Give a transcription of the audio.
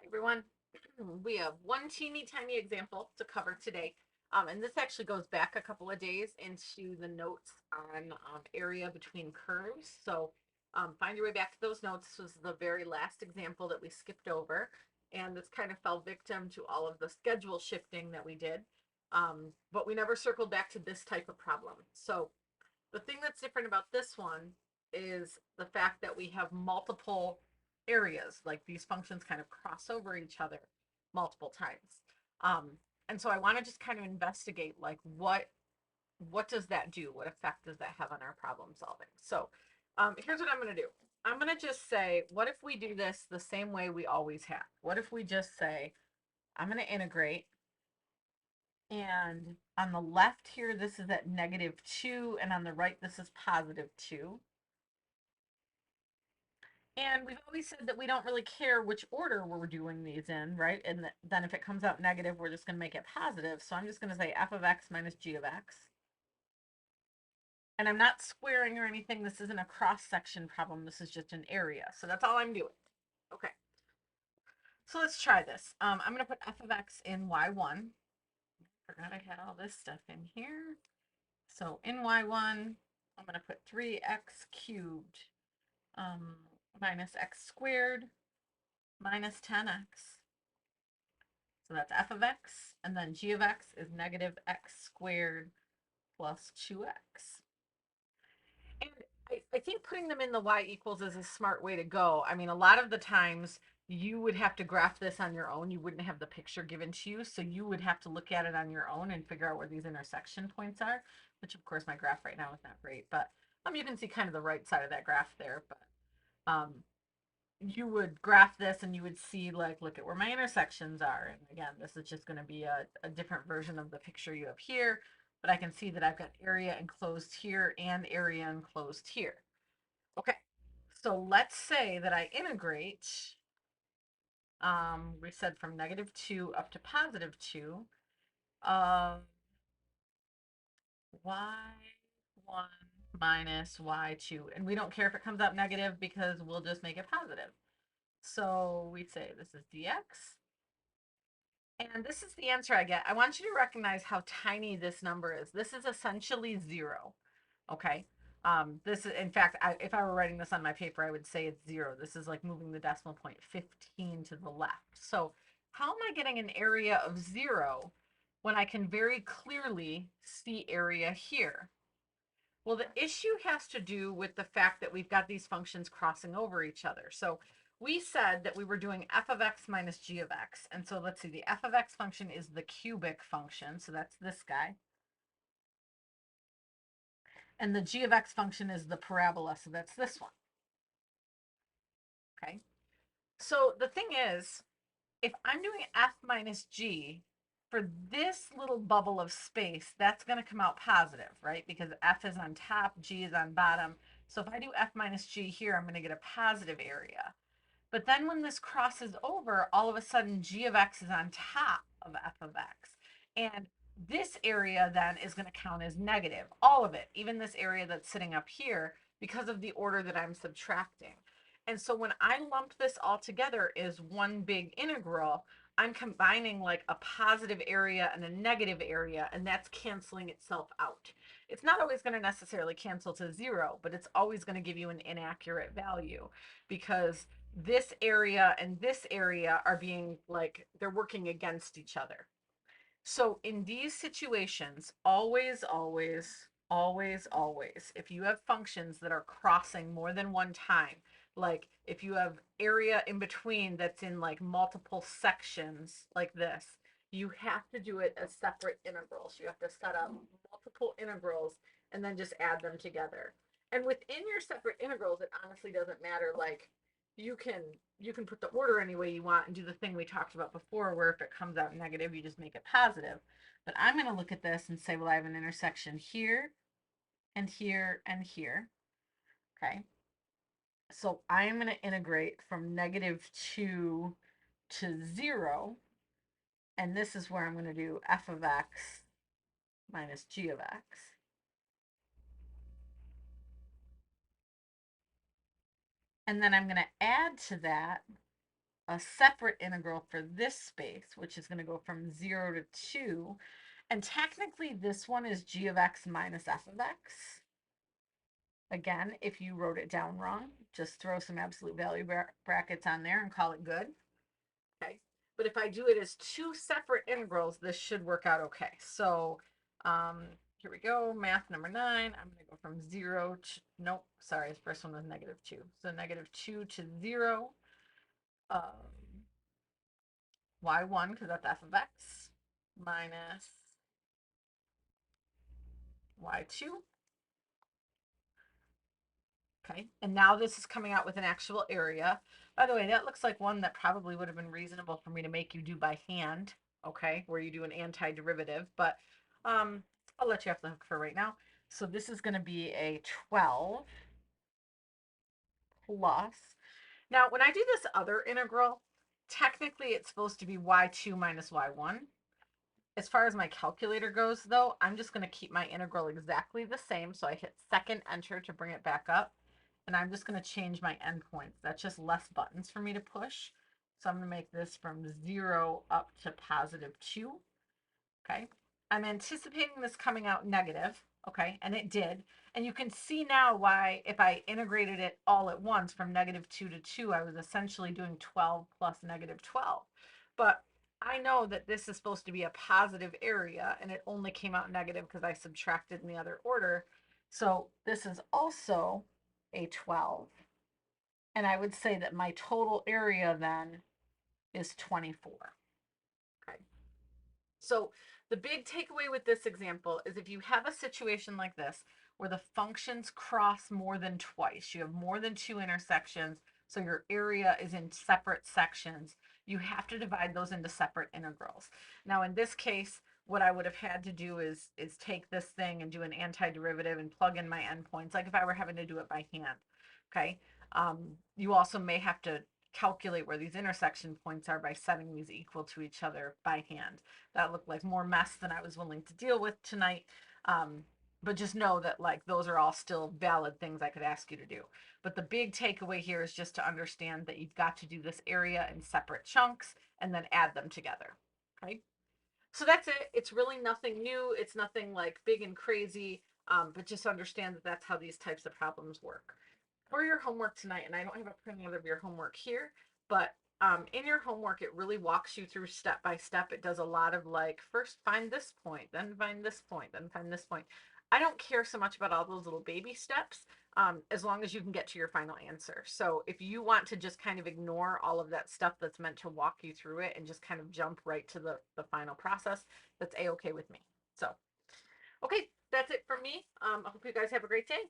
Everyone. We have one teeny tiny example to cover today. And this actually goes back a couple of days into the notes on area between curves. So find your way back to those notes. This was the very last example that we skipped over. And this kind of fell victim to all of the schedule shifting that we did. But we never circled back to this type of problem. So the thing that's different about this one is the fact that we have multiple areas, like these functions kind of cross over each other multiple times. Um, and so I want to just kind of investigate like what does that do? What effect does that have on our problem solving? So here's what I'm going to do. I'm going to just say, what if we do this the same way we always have? What if we just say, I'm going to integrate, and on the left here, this is at -2, and on the right, this is +2. And we've always said that we don't really care which order we're doing these in, right? And then if it comes out negative, we're just going to make it positive. So I'm just going to say f of x minus g of x. And I'm not squaring or anything. This isn't a cross-section problem. This is just an area. So that's all I'm doing. Okay. So let's try this. I'm going to put f of x in y1. Forgot I had all this stuff in here. So in y1, I'm going to put 3x cubed minus x squared minus 10x. So that's f of x, and then g of x is negative x squared plus 2x. And I think putting them in the y equals is a smart way to go. I mean, a lot of the times you would have to graph this on your own. You wouldn't have the picture given to you, so you would have to look at it on your own and figure out where these intersection points are, which of course my graph right now is not great, but you can see kind of the right side of that graph there. But you would graph this and you would see, like, look at where my intersections are. And again, this is just going to be a different version of the picture you have here, but I can see that I've got area enclosed here and area enclosed here. Okay, so let's say that I integrate, we said from -2 up to +2 of y1 minus y2. And we don't care if it comes out negative because we'll just make it positive. So we say this is dx. And this is the answer I get. I want you to recognize how tiny this number is. This is essentially 0. Okay. This is, in fact, if I were writing this on my paper, I would say it's 0. This is like moving the decimal point 15 to the left. So how am I getting an area of 0 when I can very clearly see area here? Well, the issue has to do with the fact that we've got these functions crossing over each other. So we said that we were doing f of x minus g of x. And so let's see, the f of x function is the cubic function. So that's this guy. And the g of x function is the parabola. So that's this one. Okay. So the thing is, if I'm doing f minus g, for this little bubble of space, that's going to come out positive, right? Because f is on top, g is on bottom. So if I do f minus g here, I'm going to get a positive area. But then when this crosses over, all of a sudden g of x is on top of f of x. And this area then is going to count as negative, all of it, even this area that's sitting up here, because of the order that I'm subtracting. And so when I lump this all together as one big integral, I'm combining like a positive area and a negative area, and that's canceling itself out. It's not always going to necessarily cancel to 0, but it's always going to give you an inaccurate value because this area and this area are being like they're working against each other. So in these situations, always, always, always, always, if you have functions that are crossing more than one time, like if you have area in between that's in like multiple sections like this, you have to do it as separate integrals. You have to set up multiple integrals and then just add them together. And within your separate integrals, it honestly doesn't matter. Like you can you can put the order any way you want and do the thing we talked about before where if it comes out negative you just make it positive. But I'm going to look at this and say, well, I have an intersection here and here and here. Okay, so I'm going to integrate from -2 to 0, and this is where I'm going to do f of x minus g of x. And then I'm going to add to that a separate integral for this space, which is going to go from 0 to 2. And technically, this one is g of x minus f of x. Again, if you wrote it down wrong, just throw some absolute value brackets on there and call it good. Okay. But if I do it as two separate integrals, this should work out okay. So here we go. Math number 9. I'm going to go from 0 to, nope, sorry, the first one was -2. So -2 to 0. Y1, because that's f of x, minus y2. Okay, and now this is coming out with an actual area. By the way, that looks like one that probably would have been reasonable for me to make you do by hand, okay, where you do an antiderivative, but I'll let you off the hook for right now. So this is going to be a 12 plus. Now, when I do this other integral, technically it's supposed to be y2 minus y1. As far as my calculator goes, though, I'm just going to keep my integral exactly the same. So I hit second enter to bring it back up. And I'm just going to change my endpoints. That's just less buttons for me to push. So I'm going to make this from 0 up to +2. Okay. I'm anticipating this coming out negative. Okay. And it did. And you can see now why, if I integrated it all at once from -2 to 2, I was essentially doing 12 plus -12. But I know that this is supposed to be a positive area, and it only came out negative because I subtracted in the other order. So this is also a 12. And I would say that my total area then is 24. Okay. So the big takeaway with this example is if you have a situation like this where the functions cross more than twice, you have more than two intersections, so your area is in separate sections, you have to divide those into separate integrals. Now in this case, what I would have had to do is take this thing and do an antiderivative and plug in my endpoints, like if I were having to do it by hand. Okay. You also may have to calculate where these intersection points are by setting these equal to each other by hand. That looked like more mess than I was willing to deal with tonight. But just know that like those are all still valid things I could ask you to do. But the big takeaway here is just to understand that you've got to do this area in separate chunks and then add them together. Okay. So that's it. It's really nothing new. It's nothing like big and crazy. But just understand that that's how these types of problems work. For your homework tonight, and I don't have a printout of your homework here, but in your homework, it really walks you through step by step. It does a lot of like, first find this point, then find this point, then find this point. I don't care so much about all those little baby steps as long as you can get to your final answer. So if you want to just kind of ignore all of that stuff that's meant to walk you through it and just kind of jump right to the final process, that's a-okay with me. So, okay, that's it for me. I hope you guys have a great day.